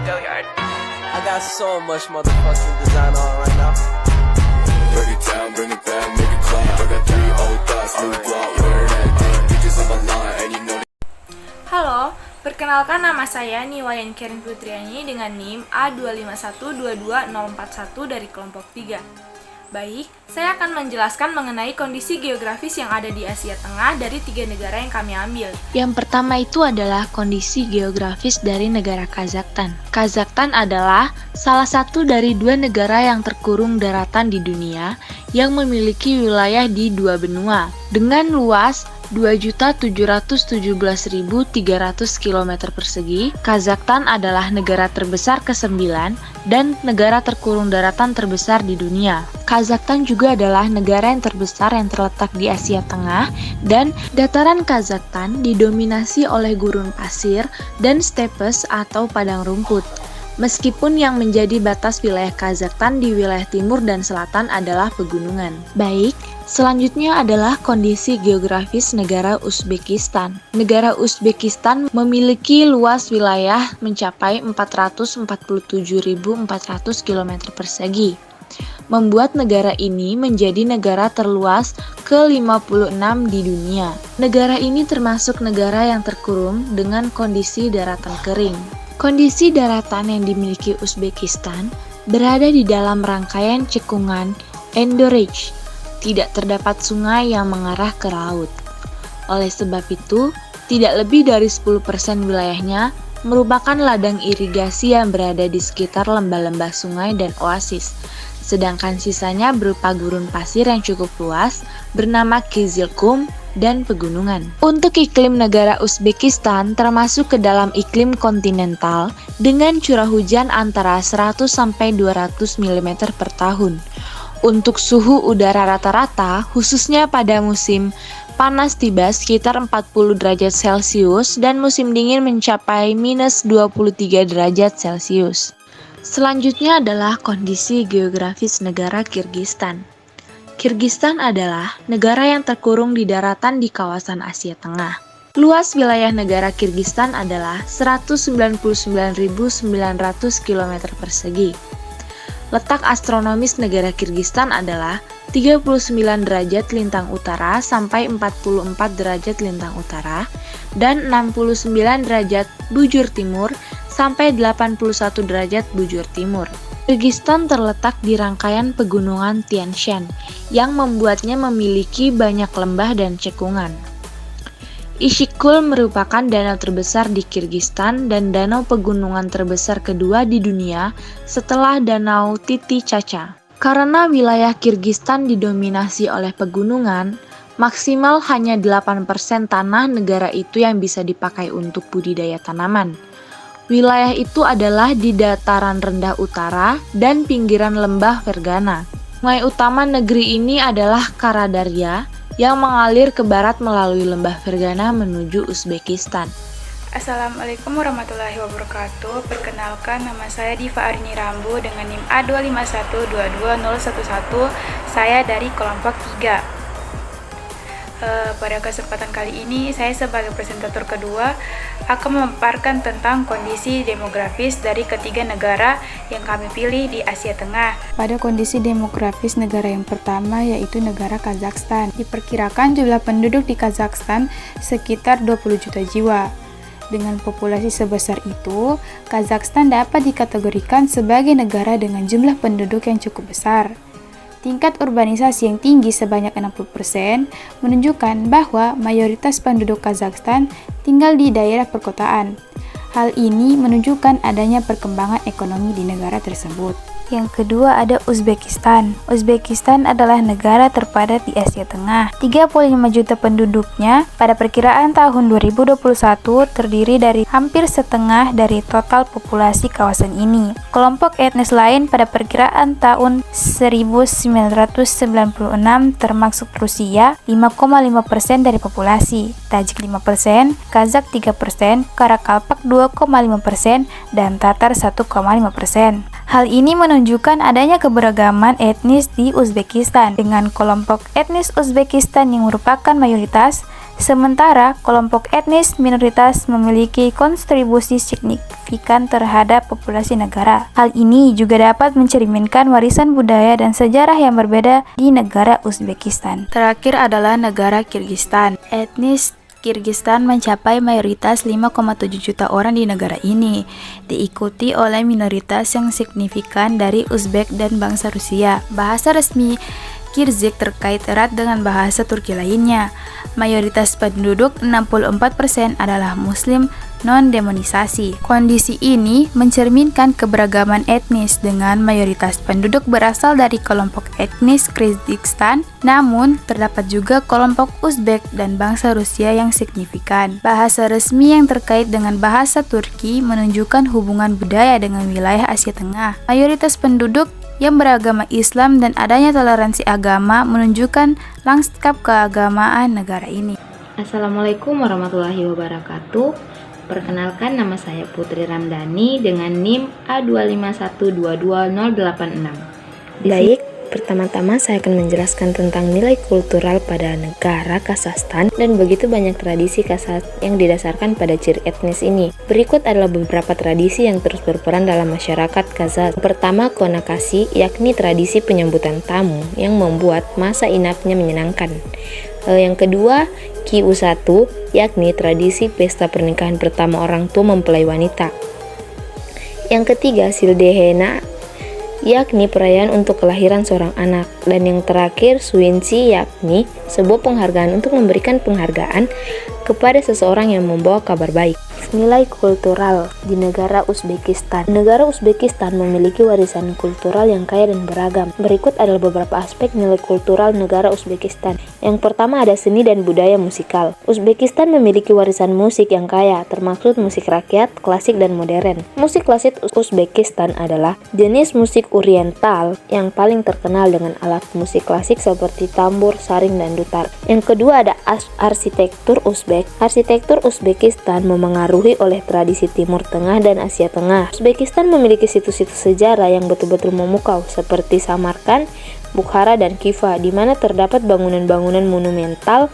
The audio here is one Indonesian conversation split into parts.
I got so much motherfucking design on right now. Break it down, bring it back, make it clap. I got 3 old thoughts, new guap, wear that thing. Bitches on my line, and you know. Halo, perkenalkan nama saya Niwayan Kerin Putriani dengan NIM A25122041 dari kelompok 3. Baik, saya akan menjelaskan mengenai kondisi geografis yang ada di Asia Tengah dari 3 negara yang kami ambil. Yang pertama itu adalah kondisi geografis dari negara Kazakhstan. Kazakhstan adalah salah satu dari 2 negara yang terkurung daratan di dunia yang memiliki wilayah di 2 benua dengan luas 2.717.300 km persegi. Kazakhstan adalah negara terbesar ke-9 dan negara terkurung daratan terbesar di dunia. Kazakhstan juga adalah negara yang terbesar yang terletak di Asia Tengah dan dataran Kazakhstan didominasi oleh gurun pasir dan stepes atau padang rumput. Meskipun yang menjadi batas wilayah Kazakhstan di wilayah timur dan selatan adalah pegunungan. Baik, selanjutnya adalah kondisi geografis negara Uzbekistan. Negara Uzbekistan memiliki luas wilayah mencapai 447.400 km persegi, membuat negara ini menjadi negara terluas ke-56 di dunia. Negara ini termasuk negara yang terkurung dengan kondisi daratan kering. Kondisi daratan yang dimiliki Uzbekistan berada di dalam rangkaian cekungan Endorage. Tidak terdapat sungai yang mengarah ke laut. Oleh sebab itu, tidak lebih dari 10% wilayahnya merupakan ladang irigasi yang berada di sekitar lembah-lembah sungai dan oasis. Sedangkan sisanya berupa gurun pasir yang cukup luas bernama Kizilkum dan pegunungan. Untuk iklim negara Uzbekistan termasuk ke dalam iklim kontinental dengan curah hujan antara 100 sampai 200 mm per tahun. Untuk suhu udara rata-rata, khususnya pada musim panas tiba sekitar 40 derajat Celcius dan musim dingin mencapai minus 23 derajat Celcius. Selanjutnya adalah kondisi geografis negara Kirgistan. Kirgistan adalah negara yang terkurung di daratan di kawasan Asia Tengah. Luas wilayah negara Kirgistan adalah 199.900 km persegi. Letak astronomis negara Kirgistan adalah 39 derajat lintang utara sampai 44 derajat lintang utara dan 69 derajat bujur timur sampai 81 derajat bujur timur. Kirgistan terletak di rangkaian pegunungan Tian Shan yang membuatnya memiliki banyak lembah dan cekungan. Ishikul merupakan danau terbesar di Kirgistan dan danau pegunungan terbesar kedua di dunia setelah danau Titicaca. Karena wilayah Kirgistan didominasi oleh pegunungan, maksimal hanya 8% tanah negara itu yang bisa dipakai untuk budidaya tanaman. Wilayah itu adalah di dataran rendah utara dan pinggiran lembah Fergana. Sungai utama negeri ini adalah Karadarya yang mengalir ke barat melalui lembah Fergana menuju Uzbekistan. Assalamualaikum warahmatullahi wabarakatuh. Perkenalkan, nama saya Diva Arini Rambu dengan NIM A25122011. Saya dari kelompok 3. Pada kesempatan kali ini, saya sebagai presentator kedua akan memaparkan tentang kondisi demografis dari ketiga negara yang kami pilih di Asia Tengah. Pada kondisi demografis negara yang pertama yaitu negara Kazakhstan. Diperkirakan jumlah penduduk di Kazakhstan sekitar 20 juta jiwa. Dengan populasi sebesar itu, Kazakhstan dapat dikategorikan sebagai negara dengan jumlah penduduk yang cukup besar. Tingkat urbanisasi yang tinggi sebanyak 60% menunjukkan bahwa mayoritas penduduk Kazakhstan tinggal di daerah perkotaan. Hal ini menunjukkan adanya perkembangan ekonomi di negara tersebut. Yang kedua ada Uzbekistan. Uzbekistan adalah negara terpadat di Asia Tengah. 35 juta penduduknya pada perkiraan tahun 2021 terdiri dari hampir setengah dari total populasi kawasan ini. Kelompok etnis lain pada perkiraan tahun 1996 termasuk Rusia 5,5% dari populasi, Tajik 5%, Kazakh 3%, Karakalpak 2,5%, dan Tatar 1,5%. Hal ini menunjukkan adanya keberagaman etnis di Uzbekistan, dengan kelompok etnis Uzbekistan yang merupakan mayoritas Sementara kelompok etnis minoritas memiliki kontribusi signifikan terhadap populasi negara. Hal ini juga dapat mencerminkan warisan budaya dan sejarah yang berbeda di negara Uzbekistan. Terakhir adalah negara Kirgistan. Etnis Kirgistan mencapai mayoritas 5,7 juta orang di negara ini, diikuti oleh minoritas yang signifikan dari Uzbek dan bangsa Rusia. Bahasa resmi Kirgiz terkait erat dengan bahasa Turki lainnya. Mayoritas penduduk 64% adalah Muslim non-demonisasi. Kondisi ini mencerminkan keberagaman etnis dengan mayoritas penduduk berasal dari kelompok etnis Kirgistan, namun terdapat juga kelompok Uzbek dan bangsa Rusia yang signifikan. Bahasa resmi yang terkait dengan bahasa Turki menunjukkan hubungan budaya dengan wilayah Asia Tengah. Mayoritas penduduk yang beragama Islam dan adanya toleransi agama menunjukkan lanskap keagamaan negara ini. Assalamualaikum warahmatullahi wabarakatuh. Perkenalkan, nama saya Putri Ramdhani dengan NIM A251220086. Baik, pertama-tama saya akan menjelaskan tentang nilai kultural pada negara Kazakhstan dan begitu banyak tradisi Kazakh yang didasarkan pada ciri etnis ini. Berikut adalah beberapa tradisi yang terus berperan dalam masyarakat Kazakh. Pertama, konakasi, yakni tradisi penyambutan tamu yang membuat masa inapnya menyenangkan. Yang kedua, Ki-U1, yakni tradisi pesta pernikahan pertama orang tua mempelai wanita. Yang ketiga, Sildehena, yakni perayaan untuk kelahiran seorang anak. Dan yang terakhir, Suinsi, yakni sebuah penghargaan untuk memberikan penghargaan kepada seseorang yang membawa kabar baik. Nilai kultural di negara Uzbekistan. Negara Uzbekistan memiliki warisan kultural yang kaya dan beragam. Berikut adalah beberapa aspek nilai kultural negara Uzbekistan. Yang pertama ada seni dan budaya musikal. Uzbekistan memiliki warisan musik yang kaya, termasuk musik rakyat, klasik, dan modern. Musik klasik Uzbekistan adalah jenis musik oriental yang paling terkenal dengan alat musik klasik seperti tambur, saring, dan dutar. Yang kedua ada arsitektur Uzbek. Arsitektur Uzbekistan memengaruhi oleh tradisi Timur Tengah dan Asia Tengah. Uzbekistan memiliki situs-situs sejarah yang betul-betul memukau seperti Samarkand, Bukhara, dan Khiva, di mana terdapat bangunan-bangunan monumental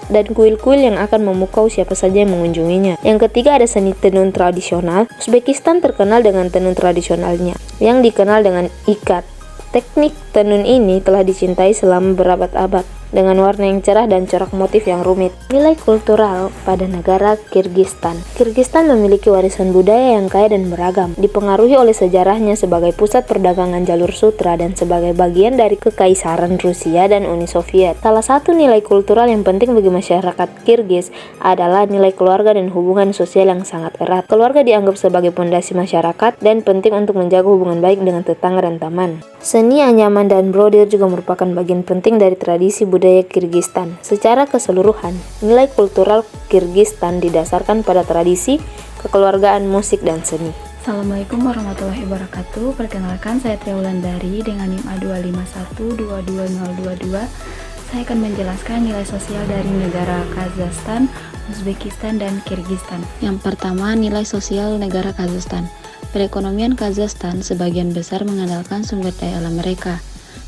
dan kuil-kuil yang akan memukau siapa saja yang mengunjunginya. Yang ketiga ada seni tenun tradisional. Uzbekistan terkenal dengan tenun tradisionalnya yang dikenal dengan ikat. Teknik tenun ini telah dicintai selama berabad-abad dengan warna yang cerah dan corak motif yang rumit. Nilai kultural pada negara Kirgistan. Kirgistan memiliki warisan budaya yang kaya dan beragam, dipengaruhi oleh sejarahnya sebagai pusat perdagangan jalur sutra dan sebagai bagian dari Kekaisaran Rusia dan Uni Soviet. Salah satu nilai kultural yang penting bagi masyarakat Kirgiz adalah nilai keluarga dan hubungan sosial yang sangat erat. Keluarga dianggap sebagai pondasi masyarakat dan penting untuk menjaga hubungan baik dengan tetangga dan teman. Seni anyaman dan brodir juga merupakan bagian penting dari tradisi budaya Kirgistan. Secara keseluruhan, nilai kultural Kirgistan didasarkan pada tradisi, kekeluargaan, musik, dan seni. Assalamualaikum warahmatullahi wabarakatuh. Perkenalkan, saya Tria Wulandari dengan NIM A251220022. Saya akan menjelaskan nilai sosial dari negara Kazakhstan, Uzbekistan, dan Kirgistan. Yang pertama, nilai sosial negara Kazakhstan. Perekonomian Kazakhstan sebagian besar mengandalkan sumber daya alam mereka.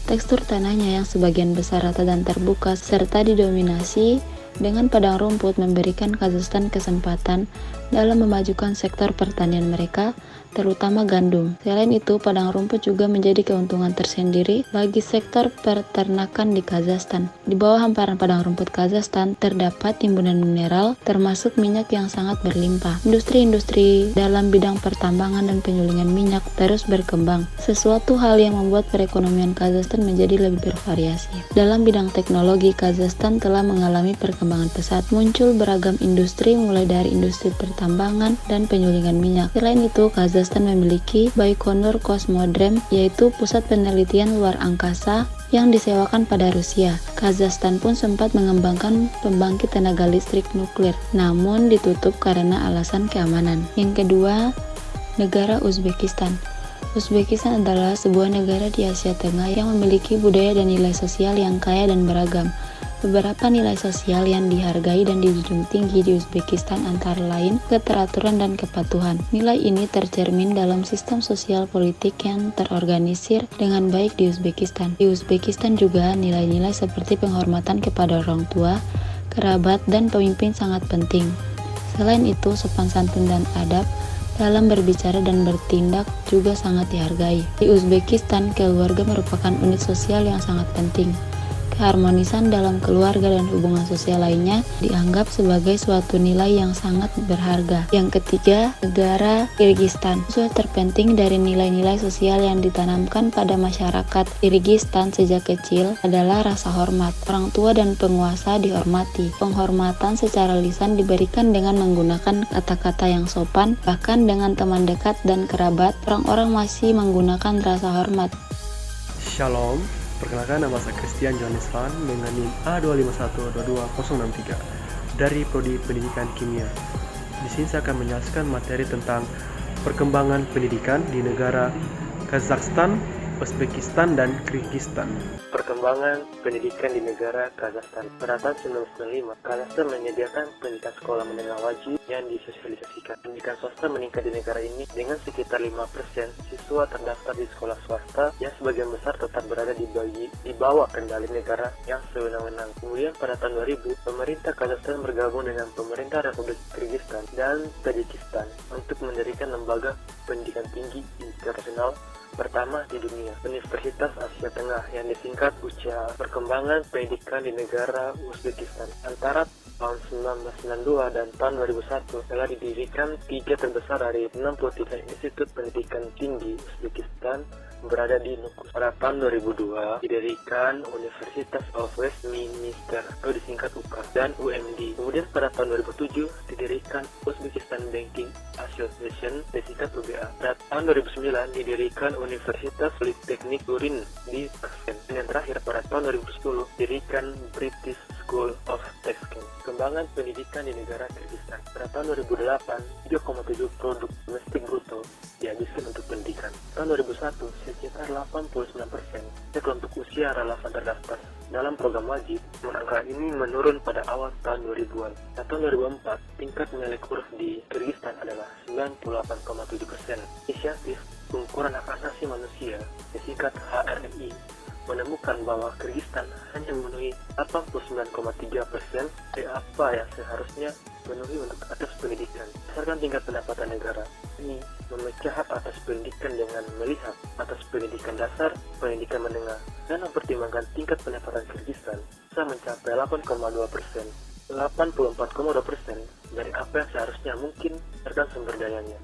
Tekstur tanahnya yang sebagian besar rata dan terbuka serta didominasi dengan padang rumput memberikan Kazakhstan kesempatan dalam memajukan sektor pertanian mereka, terutama gandum. Selain itu, padang rumput juga menjadi keuntungan tersendiri bagi sektor peternakan di Kazakhstan. Di bawah hamparan padang rumput Kazakhstan terdapat timbunan mineral, termasuk minyak yang sangat berlimpah. Industri-industri dalam bidang pertambangan dan penyulingan minyak terus berkembang, sesuatu hal yang membuat perekonomian Kazakhstan menjadi lebih bervariasi. Dalam bidang teknologi, Kazakhstan telah mengalami perkembangan pesat. Muncul beragam industri mulai dari industri pertambangan dan penyulingan minyak. Selain itu, Kazakhstan memiliki Baikonur Cosmodrome, yaitu pusat penelitian luar angkasa yang disewakan pada Rusia. Kazakhstan pun sempat mengembangkan pembangkit tenaga listrik nuklir, namun ditutup karena alasan keamanan. Yang kedua, negara Uzbekistan. Uzbekistan adalah sebuah negara di Asia Tengah yang memiliki budaya dan nilai sosial yang kaya dan beragam. Beberapa nilai sosial yang dihargai dan dijunjung tinggi di Uzbekistan antara lain keteraturan dan kepatuhan. Nilai ini tercermin dalam sistem sosial politik yang terorganisir dengan baik di Uzbekistan. Di Uzbekistan juga nilai-nilai seperti penghormatan kepada orang tua, kerabat, dan pemimpin sangat penting. Selain itu, sopan santun dan adab dalam berbicara dan bertindak juga sangat dihargai. Di Uzbekistan, keluarga merupakan unit sosial yang sangat penting. Keharmonisan dalam keluarga dan hubungan sosial lainnya dianggap sebagai suatu nilai yang sangat berharga. Yang ketiga, negara Kirgistan. Unsur terpenting dari nilai-nilai sosial yang ditanamkan pada masyarakat Kirgistan sejak kecil adalah rasa hormat. Orang tua dan penguasa dihormati. Penghormatan secara lisan diberikan dengan menggunakan kata-kata yang sopan, bahkan dengan teman dekat dan kerabat, orang-orang masih menggunakan rasa hormat. Shalom. Perkenalkan, nama saya Christian Johannes Van dengan NIM A251222063 dari Prodi Pendidikan Kimia. Di sini saya akan menjelaskan materi tentang perkembangan pendidikan di negara Kazakhstan, Uzbekistan, dan Kyrgyzstan. Perkembangan pendidikan di negara Kazakhstan. Pada tahun 1995, Kazakhstan menyediakan pendidikan sekolah menengah wajib yang disosialisasikan. Pendidikan swasta meningkat di negara ini dengan sekitar 5% siswa terdaftar di sekolah swasta yang sebagian besar tetap berada di bawah kendali negara yang sewenang-wenang. Kemudian pada tahun 2000, pemerintah Kazakhstan bergabung dengan pemerintah Republik Kyrgyzstan dan Tajikistan untuk mendirikan lembaga pendidikan tinggi internasional pertama di dunia, Universitas Asia Tengah yang disingkat UCA. Perkembangan pendidikan di negara Uzbekistan antara tahun 1992 dan tahun 2001 telah didirikan 3 terbesar dari 63 institut pendidikan tinggi Uzbekistan berada di Nukus. Pada tahun 2002 didirikan Universitas of Westminster atau disingkat UKAS dan UMD. Kemudian pada tahun 2007 didirikan Uzbekistan Banking Association disingkat UBA. Pada tahun 2009 didirikan Universitas Politeknik Turin di Tashkent. Dan yang terakhir pada tahun 2010 didirikan British School of Tashkent. Perkembangan pendidikan di negara Kyrgyzstan. Pada tahun 2008 3,7 produk domestik bruto dihabiskan untuk pendidikan. Tahun 2001 sekitar 89% kelompok usia relevan terdaftar dalam program wajib. Angka ini menurun pada awal tahun 2000-an. Pada tahun 2004 tingkat nilai huruf di Kyrgyzstan adalah 98,7%. Inisiatif Pengukuran Hak Asasi Manusia disingkat HRMI menemukan bahwa Kyrgyzstan hanya memenuhi 89,3% dari apa yang seharusnya memenuhi untuk atas pendidikan. Berdasarkan tingkat pendapatan negara, ini memecah hak atas pendidikan dengan melihat atas pendidikan dasar, pendidikan menengah, dan mempertimbangkan tingkat pendapatan Kyrgyzstan bisa mencapai 8,2%, 84,2% dari apa yang seharusnya mungkin berdasarkan sumber dayanya.